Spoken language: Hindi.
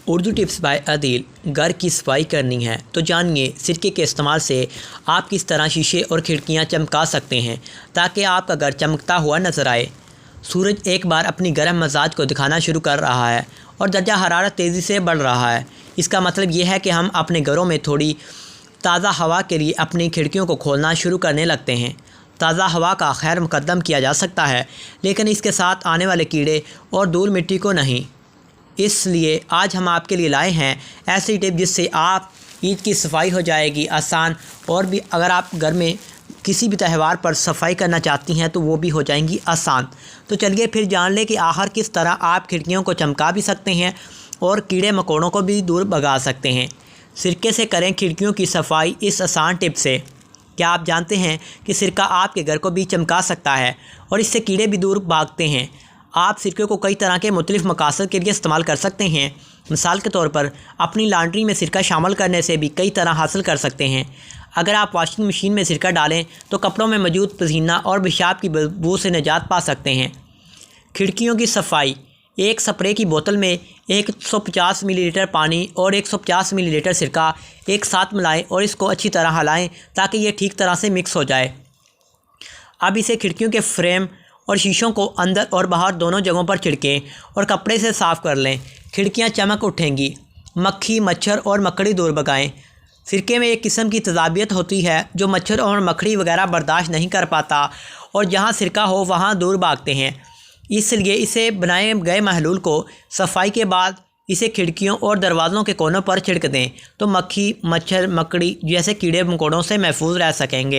Urdu tips by Adil. घर की सफाई करनी है तो जानिए सिरके के इस्तेमाल से आप किस तरह शीशे और खिड़कियां चमका सकते हैं ताकि आपका घर चमकता हुआ नजर आए। सूरज एक बार अपनी गर्म मिजाज को दिखाना शुरू कर रहा है और दर्जा हरारत तेज़ी से बढ़ रहा है। इसका मतलब यह है कि हम अपने घरों में थोड़ी ताज़ा हवा के लिए अपनी खिड़कियों को खोलना शुरू करने लगते हैं। ताज़ा हवा का खैर मुकद्दम किया जा सकता है, लेकिन इसके साथ आने वाले कीड़े और धूल मिट्टी को नहीं। इसलिए आज हम आपके लिए लाए हैं ऐसी टिप जिससे आप ईद की सफाई हो जाएगी आसान, और भी अगर आप घर में किसी भी त्यौहार पर सफाई करना चाहती हैं तो वो भी हो जाएंगी आसान। तो चलिए फिर जान लें कि आखिर किस तरह आप खिड़कियों को चमका भी सकते हैं और कीड़े मकोड़ों को भी दूर भगा सकते हैं। सिरके से करें खिड़कियों की सफाई इस आसान टिप से। क्या आप जानते हैं कि सिरका आपके घर को भी चमका सकता है और इससे कीड़े भी दूर भागते हैं। आप सिरके को कई तरह के मुख्तलिफ मकासद के लिए इस्तेमाल कर सकते हैं। मिसाल के तौर पर अपनी लॉन्ड्री में सिरका शामिल करने से भी कई तरह हासिल कर सकते हैं। अगर आप वॉशिंग मशीन में सिरका डालें तो कपड़ों में मौजूद पसीना और पेशाब की बदबू से निजात पा सकते हैं। खिड़कियों की सफाई। एक स्प्रे की बोतल में 150 मिलीलीटर पानी और 150 मिलीलीटर सिरका एक साथ मिलाएं और इसको अच्छी तरह हिलाएं ताकि ये ठीक तरह से मिक्स हो जाए। अब इसे खिड़कियों के फ्रेम और शीशों को अंदर और बाहर दोनों जगहों पर छिड़कें और कपड़े से साफ़ कर लें। खिड़कियां चमक उठेंगी। मक्खी, मच्छर और मकड़ी दूर भगाएं। सिरके में एक किस्म की तेज़ाबियत होती है जो मच्छर और मकड़ी वगैरह बर्दाश्त नहीं कर पाता, और जहां सिरका हो वहां दूर भागते हैं। इसलिए इसे बनाए गए महलूल को सफाई के बाद इसे खिड़कियों और दरवाज़ों के कोनों पर छिड़क दें तो मक्खी, मच्छर, मकड़ी जैसे कीड़े मकोड़ों से महफूज रह सकेंगे।